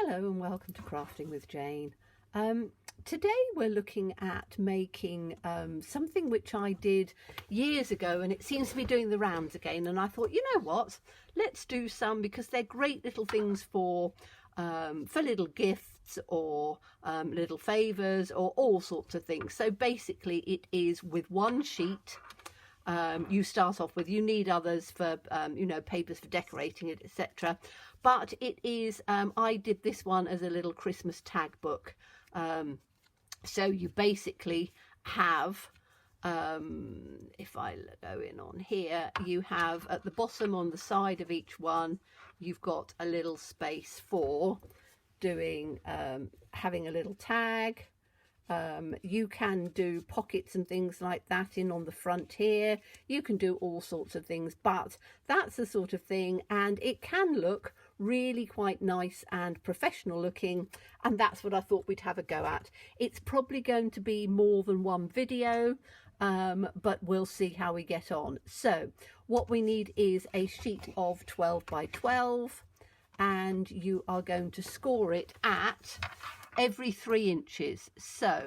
Hello and welcome to Crafting with Jane. Today we're looking at making something which I did years ago, and it seems to be doing the rounds again, and I thought, you know what, let's do some, because they're great little things for little gifts or little favours or all sorts of things. So basically it is with one sheet. You start off with, you need others for papers for decorating it, etc. But it is, I did this one as a little Christmas tag book. So you basically have, if I go in on here, you have at the bottom on the side of each one, you've got a little space for doing, having a little tag. You can do pockets and things like that in on the front here. You can do all sorts of things, but that's the sort of thing, and it can look really quite nice and professional looking, and that's what I thought we'd have a go at. It's probably going to be more than one video, but we'll see how we get on. So what we need is a sheet of 12 by 12, and you are going to score it at every 3 inches. So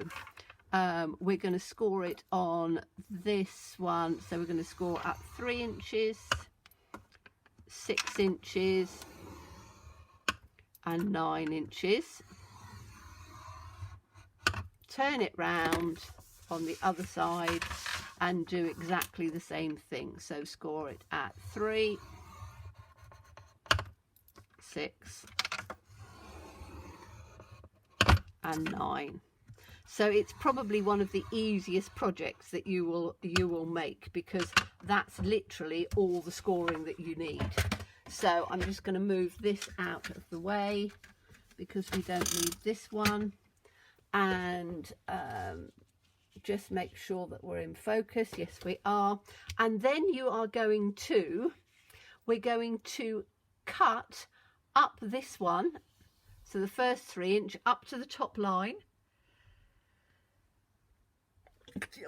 we're going to score it on this one, so we're going to score at 3 inches, 6 inches and 9 inches. Turn it round on the other side and do exactly the same thing. So score it at 3, 6 and 9. So it's probably one of the easiest projects that you will make, because that's literally all the scoring that you need. So I'm just going to move this out of the way because we don't need this one, and just make sure that we're in focus. Yes, we are. And then we're going to cut up this one, so the first 3 inch up to the top line.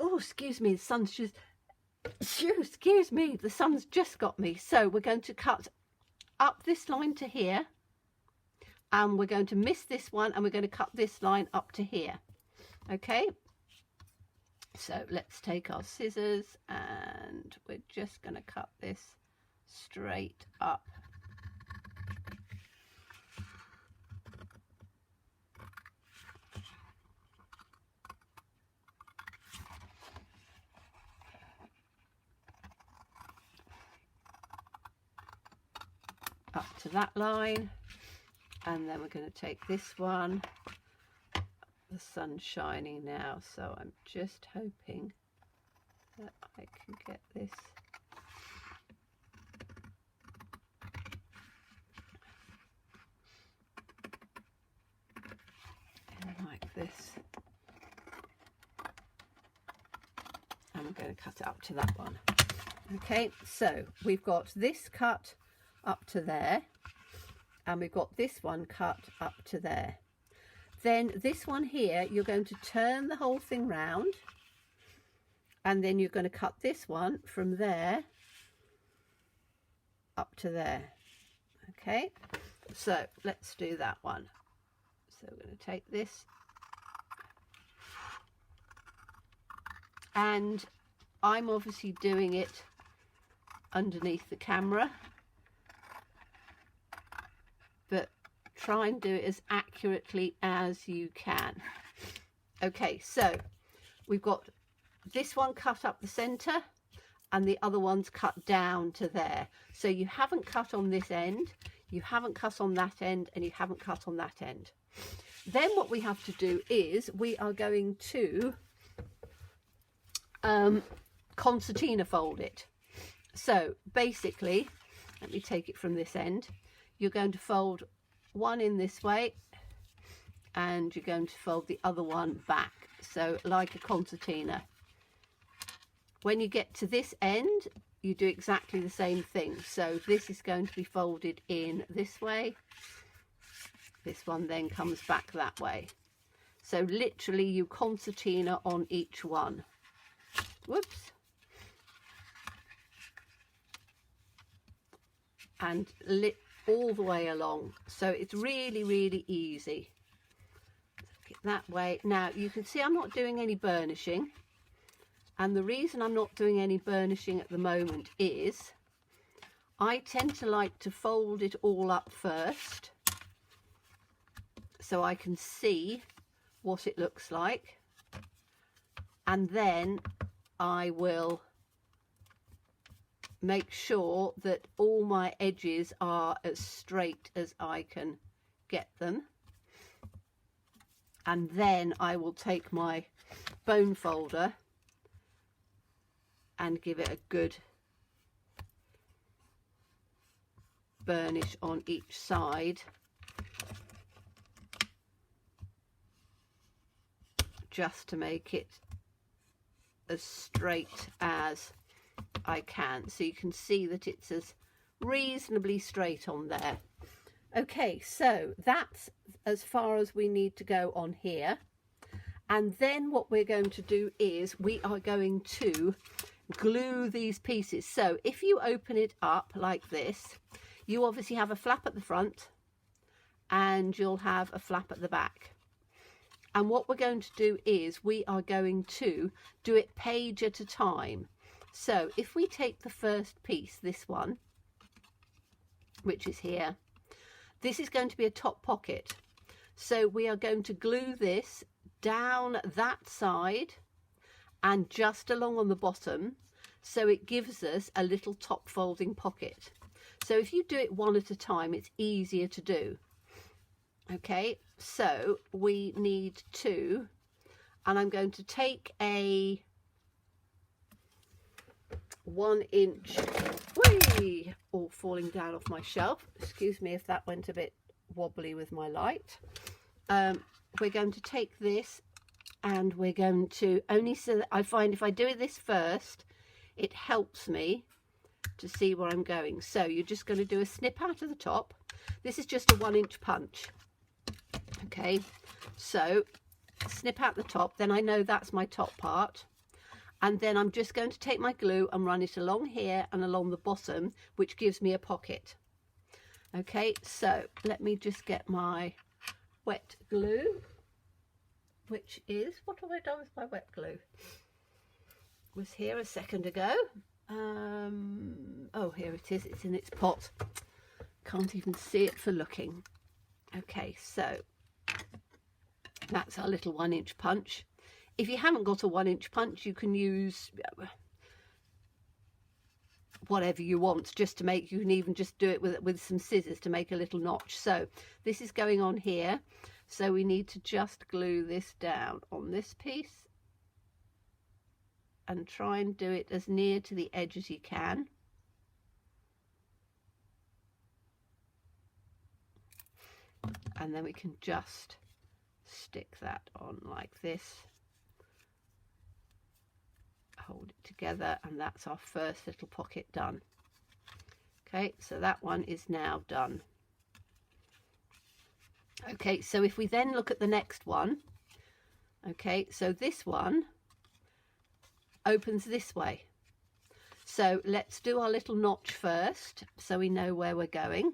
Oh, excuse me, the sun's just, excuse me, the sun's just got me. So we're going to cut up this line to here, and we're going to miss this one, and we're going to cut this line up to here. Okay, so let's take our scissors, and we're just going to cut this straight up. Up to that line, and then we're going to take this one. The sun's shining now, so I'm just hoping that I can get this in like this, and we're going to cut it up to that one. Okay, so we've got this cut up to there, and we've got this one cut up to there. Then this one here, you're going to turn the whole thing round, and then you're going to cut this one from there up to there. Okay, so let's do that one. So we're going to take this, and I'm obviously doing it underneath the camera, but try and do it as accurately as you can. Okay, so we've got this one cut up the center, and the other one's cut down to there. So you haven't cut on this end, you haven't cut on that end, and you haven't cut on that end. Then what we have to do is we are going to concertina fold it. So basically, let me take it from this end. You're going to fold one in this way, and you're going to fold the other one back, so like a concertina. When you get to this end, you do exactly the same thing. So this is going to be folded in this way, this one then comes back that way. So literally you concertina on each one. Whoops. And all the way along. So it's really, really easy. That way. Now you can see I'm not doing any burnishing, and the reason I'm not doing any burnishing at the moment is I tend to like to fold it all up first so I can see what it looks like, and then I will make sure that all my edges are as straight as I can get them. And then I will take my bone folder and give it a good burnish on each side, just to make it as straight as I can. So you can see that it's as reasonably straight on there. Okay, so that's as far as we need to go on here. And then what we're going to do is we are going to glue these pieces. So if you open it up like this, you obviously have a flap at the front and you'll have a flap at the back. And what we're going to do is we are going to do it page at a time. So if we take the first piece, this one, which is here, this is going to be a top pocket. So we are going to glue this down that side and just along on the bottom, so it gives us a little top folding pocket. So if you do it one at a time, it's easier to do. Okay, so we need to, and I'm going to take a 1 inch, whee, all falling down off my shelf. Excuse me if that went a bit wobbly with my light. We're going to take this and we're going to, only so that I find if I do this first, it helps me to see where I'm going. So you're just going to do a snip out of the top. This is just a 1 inch punch. Okay, so snip out the top, then I know that's my top part. And then I'm just going to take my glue and run it along here and along the bottom, which gives me a pocket. Okay, so let me just get my wet glue, which is, what have I done with my wet glue? It was here a second ago. Oh, here it is. It's in its pot. Can't even see it for looking. Okay, so that's our little 1 inch punch. If you haven't got a 1 inch punch, you can use whatever you want, just to make, you can even just do it with some scissors to make a little notch. So this is going on here, so we need to just glue this down on this piece and try and do it as near to the edge as you can. And then we can just stick that on like this, hold it together, and that's our first little pocket done. Okay, so that one is now done. Okay, so if we then look at the next one, okay, so this one opens this way. So let's do our little notch first so we know where we're going.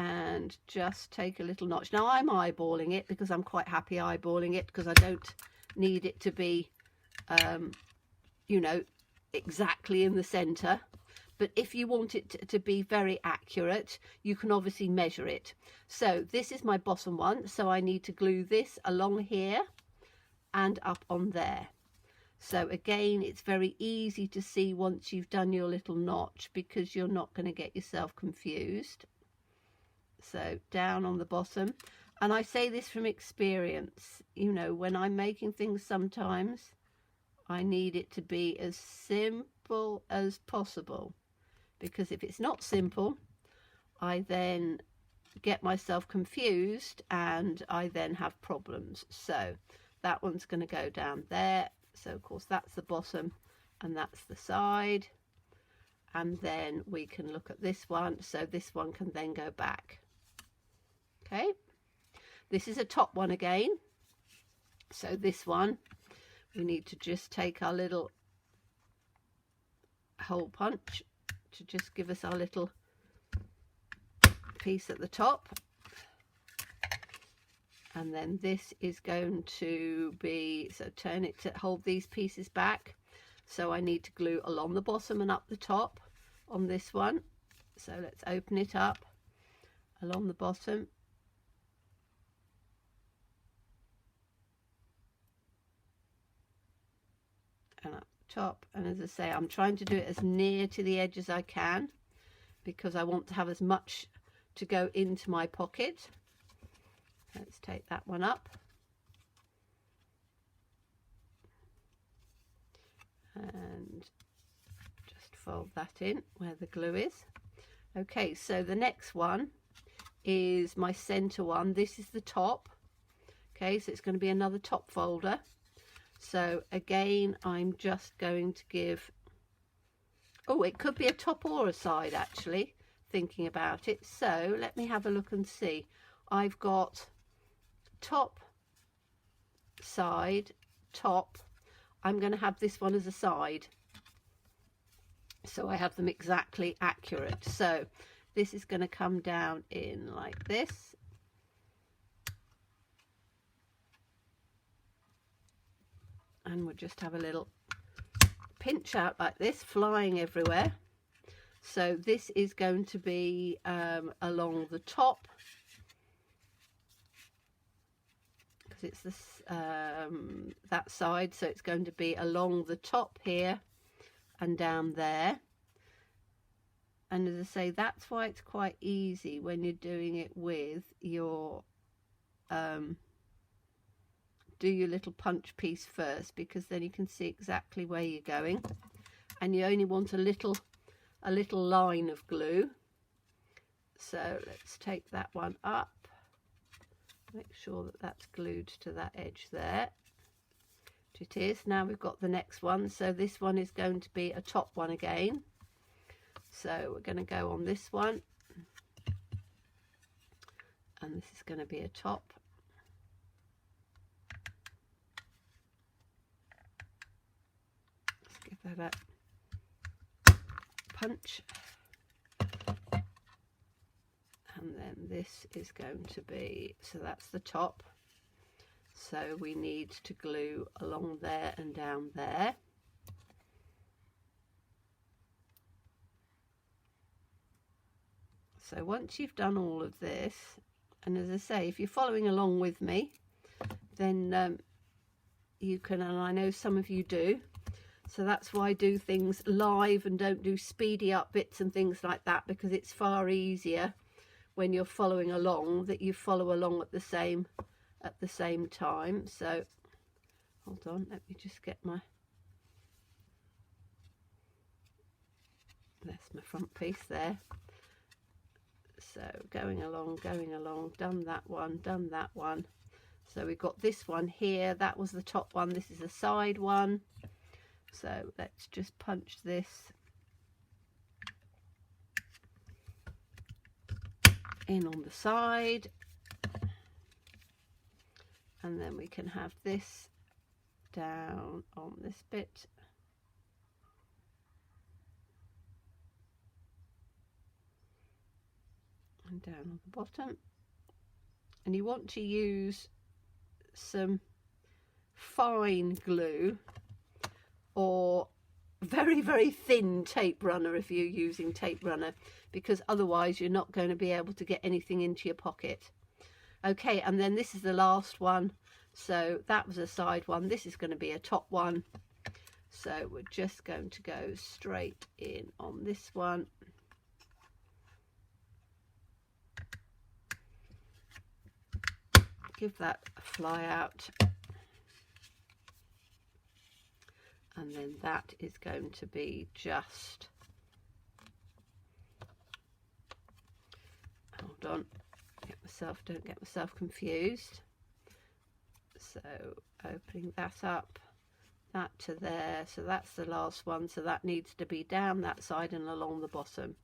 And just take a little notch. Now I'm eyeballing it because I'm quite happy eyeballing it, because I don't need it to be you know, exactly in the center. But if you want it to be very accurate, you can obviously measure it. So this is my bottom one, so I need to glue this along here and up on there. So again, it's very easy to see once you've done your little notch, because you're not going to get yourself confused. So down on the bottom, and I say this from experience, you know, when I'm making things, sometimes I need it to be as simple as possible, because if it's not simple, I then get myself confused and I then have problems. So that one's going to go down there. So of course that's the bottom and that's the side. And then we can look at this one. So this one can then go back. Okay, this is a top one again. So this one, we need to just take our little hole punch to just give us our little piece at the top, and then this is going to be, so turn it to hold these pieces back. So I need to glue along the bottom and up the top on this one. So let's open it up along the bottom and up the top. And as I say, I'm trying to do it as near to the edge as I can because I want to have as much to go into my pocket. Let's take that one up. And just fold that in where the glue is. Okay, so the next one is my center one. This is the top. Okay, so it's going to be another top folder. So again, I'm just going to give, oh, it could be a top or a side actually, thinking about it. So let me have a look and see. I've got top, side, top. I'm going to have this one as a side, so I have them exactly accurate. So this is going to come down in like this, and we'll just have a little pinch out like this, flying everywhere. So this is going to be along the top, because it's this that side, so it's going to be along the top here and down there. And as I say, that's why it's quite easy when you're doing it with your do your little punch piece first, because then you can see exactly where you're going, and you only want a little line of glue. So let's take that one up, make sure that that's glued to that edge there. It is. Now we've got the next one, so this one is going to be a top one again. So we're going to go on this one, and this is going to be a top. Let's give that a punch, and then this is going to be, so that's the top. So we need to glue along there and down there. So once you've done all of this, and as I say, if you're following along with me, then you can, and I know some of you do, so that's why I do things live and don't do speedy up bits and things like that, because it's far easier when you're following along that you follow along at the same time. So hold on, let me just get my, that's my front piece there. So going along, done that one. So we've got this one here, that was the top one, this is a side one. So let's just punch this in on the side, and then we can have this down on this bit. And down on the bottom. And you want to use some fine glue or very, very thin tape runner if you're using tape runner, because otherwise you're not going to be able to get anything into your pocket. Okay, and then this is the last one. So that was a side one, this is going to be a top one. So we're just going to go straight in on this one. Give that a fly out, and then that is going to be just, hold on, don't get myself confused. So opening that up, that to there, so that's the last one, so that needs to be down that side and along the bottom.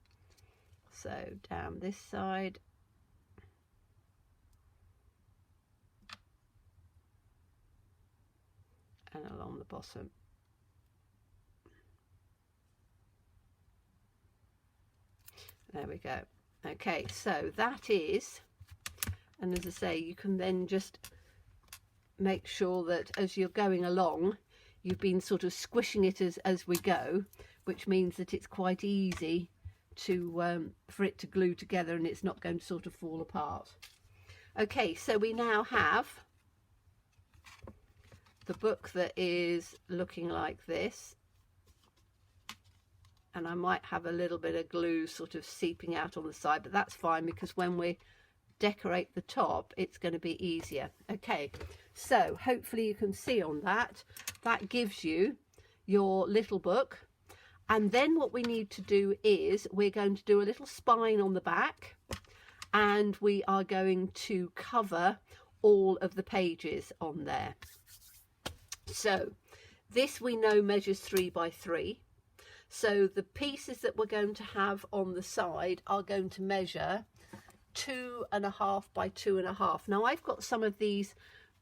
So down this side, and along the bottom. There we go. Okay, so that is, and as I say, you can then just make sure that as you're going along, you've been sort of squishing it as we go, which means that it's quite easy to for it to glue together and it's not going to sort of fall apart. Okay, so we now have the book that is looking like this, and I might have a little bit of glue sort of seeping out on the side, but that's fine because when we decorate the top it's going to be easier. Okay, so hopefully you can see on that, that gives you your little book. And then what we need to do is we're going to do a little spine on the back, and we are going to cover all of the pages on there. So this we know measures 3 by 3. So the pieces that we're going to have on the side are going to measure 2.5 by 2.5. Now I've got some of these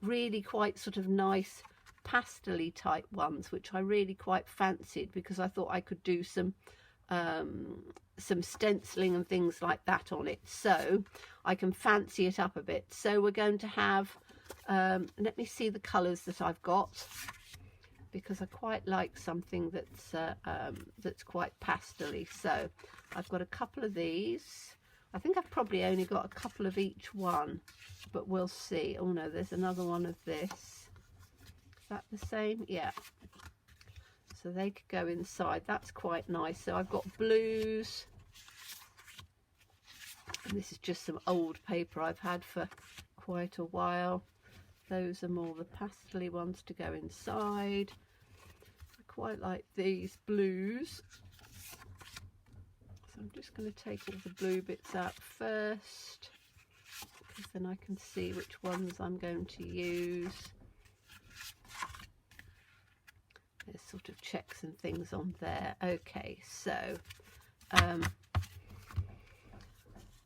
really quite sort of nice pastel-y type ones which I really quite fancied because I thought I could do some stenciling and things like that on it, so I can fancy it up a bit. So we're going to have let me see the colours that I've got, because I quite like something that's quite pastel-y. So I've got a couple of these. I think I've probably only got a couple of each one, but we'll see. Oh no, there's another one of this. Is that the same? Yeah. So they could go inside. That's quite nice. So I've got blues. And this is just some old paper I've had for quite a while. Those are more the pastel-y ones to go inside. I quite like these blues. So I'm just going to take all the blue bits out first, because then I can see which ones I'm going to use. There's sort of checks and things on there. Okay, so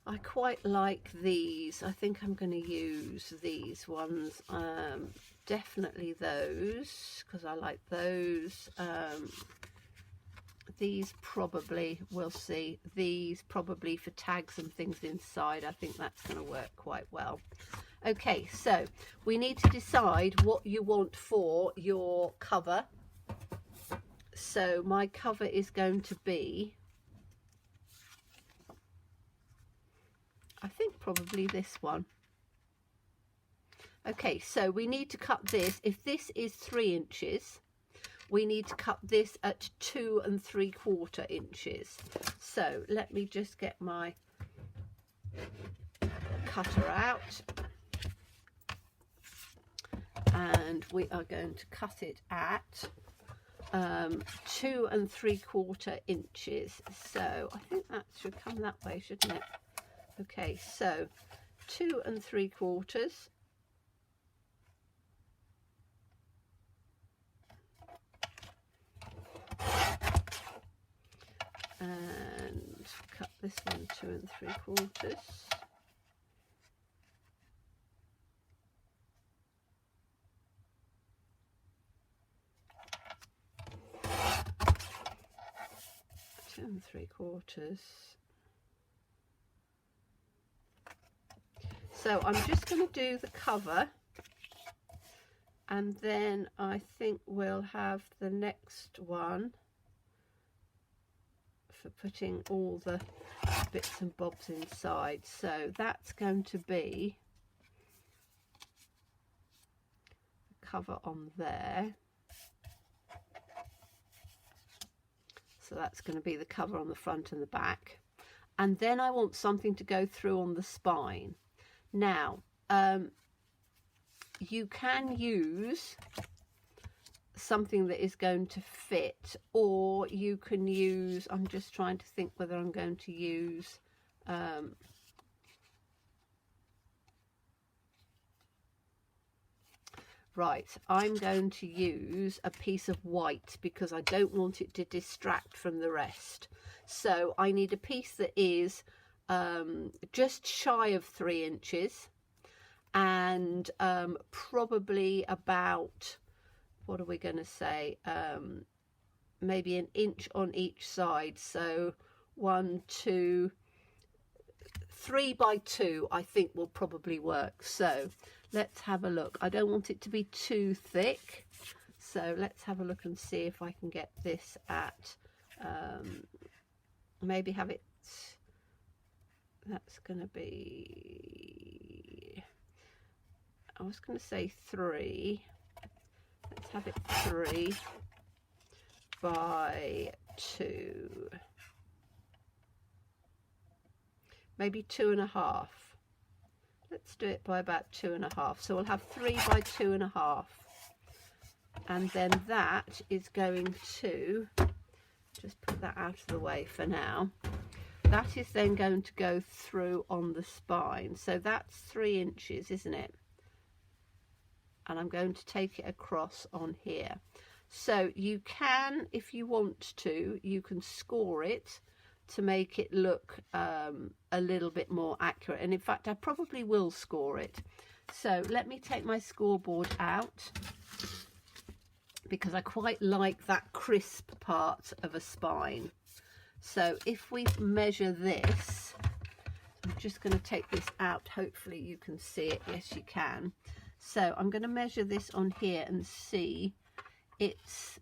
I quite like these. I think I'm going to use these ones. Definitely those, because I like those. These probably, we'll see. These probably for tags and things inside. I think that's going to work quite well. Okay, so we need to decide what you want for your cover. So my cover is going to be, I think probably this one. Okay, so we need to cut this. If this is 3 inches, we need to cut this at 2 3/4 inches. So let me just get my cutter out, and we are going to cut it at 2 3/4 inches. So I think that should come that way, shouldn't it? Okay, so 2 3/4. And cut this one 2 3/4. Two 3/4. So I'm just going to do the cover, and then I think we'll have the next one for putting all the bits and bobs inside. So that's going to be the cover on there. So that's going to be the cover on the front and the back. And then I want something to go through on the spine. Now, you can use something that is going to fit, or you can use, I'm just trying to think whether I'm going to use right, I'm going to use a piece of white because I don't want it to distract from the rest. So I need a piece that is just shy of 3 inches, and probably about, what are we going to say, maybe 1 inch on each side. So 1, 2, 3 by 2 I think will probably work. So let's have a look. I don't want it to be too thick, so let's have a look and see if I can get this at maybe have it, that's going to be, I was going to say 3, let's have it 3 by 2, maybe 2.5. Let's do it by about 2.5. So we'll have 3 by 2.5, and then that is going to just put that out of the way for now. That is then going to go through on the spine. So that's 3 inches, isn't it? And I'm going to take it across on here. So you can, if you want to, you can score it to make it look a little bit more accurate. And in fact, I probably will score it. So let me take my scoreboard out, because I quite like that crisp part of a spine. So if we measure this, I'm just going to take this out. Hopefully you can see it. Yes, you can. So I'm going to measure this on here and see it's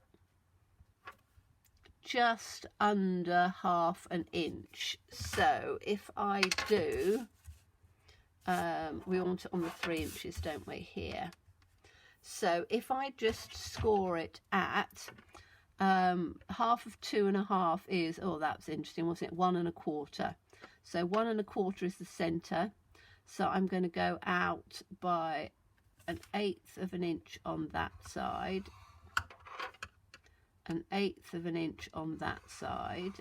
just under ½ an inch. So if I do, we want it on the 3 inches, don't we, here? So if I just score it at half of 2.5 is, oh, that's interesting, wasn't it? 1.25. So 1.25 is the center. So I'm going to go out by 1/8 of an inch on that side, 1/8 of an inch on that side,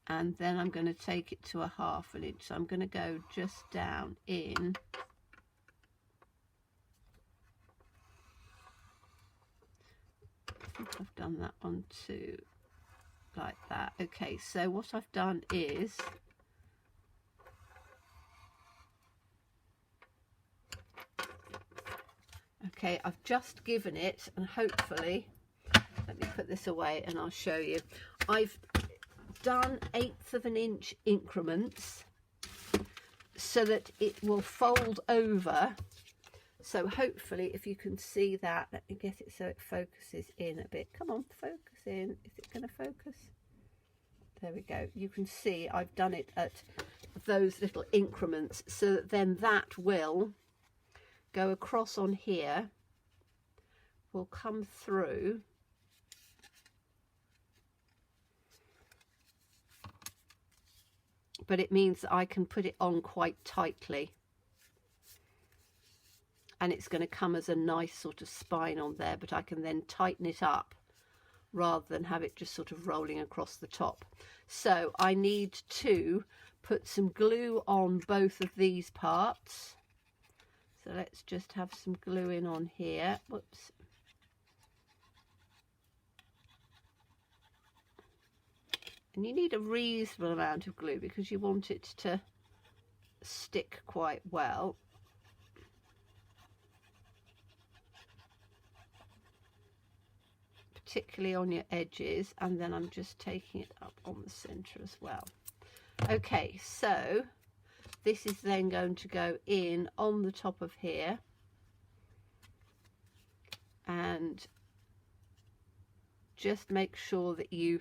and then I'm going to take it to 1/2 an inch. So I'm going to go just down in I think I've done that one too, like that. Okay, so what I've done is okay, I've just given it, and hopefully, let me put this away and I'll show you. I've done 1/8 of an inch increments so that it will fold over. So hopefully, if you can see that, let me get it so it focuses in a bit. Come on, focus in. Is it going to focus? There we go. You can see I've done it at those little increments, so that then that will go across on here, will come through, but it means that I can put it on quite tightly, and it's going to come as a nice sort of spine on there, but I can then tighten it up rather than have it just sort of rolling across the top. So I need to put some glue on both of these parts. So let's just have some glue in on here. Whoops. And you need a reasonable amount of glue because you want it to stick quite well. Particularly on your edges, and then I'm just taking it up on the center as well. Okay, so this is then going to go in on the top of here, and just make sure that you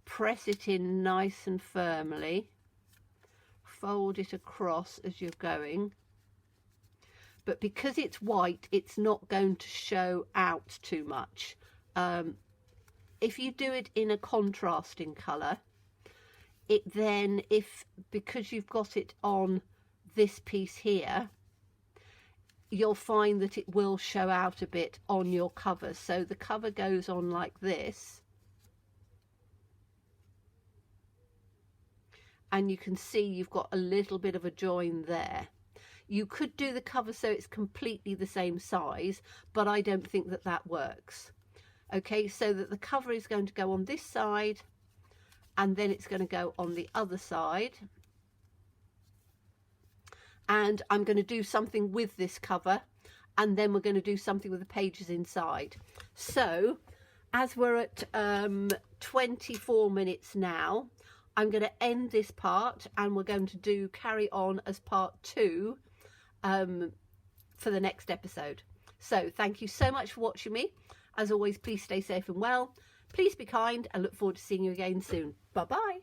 press it in nice and firmly, fold it across as you're going, but because it's white, it's not going to show out too much. If you do it in a contrasting colour, it then, because you've got it on this piece here, you'll find that it will show out a bit on your cover. So the cover goes on like this, and you can see you've got a little bit of a join there. You could do the cover so it's completely the same size, but I don't think that that works. Okay, so that the cover is going to go on this side, and then it's going to go on the other side. And I'm going to do something with this cover, and then we're going to do something with the pages inside. So as we're at 24 minutes now, I'm going to end this part, and we're going to carry on as part 2 for the next episode. So thank you so much for watching me. As always, please stay safe and well. Please be kind, and look forward to seeing you again soon. Bye bye.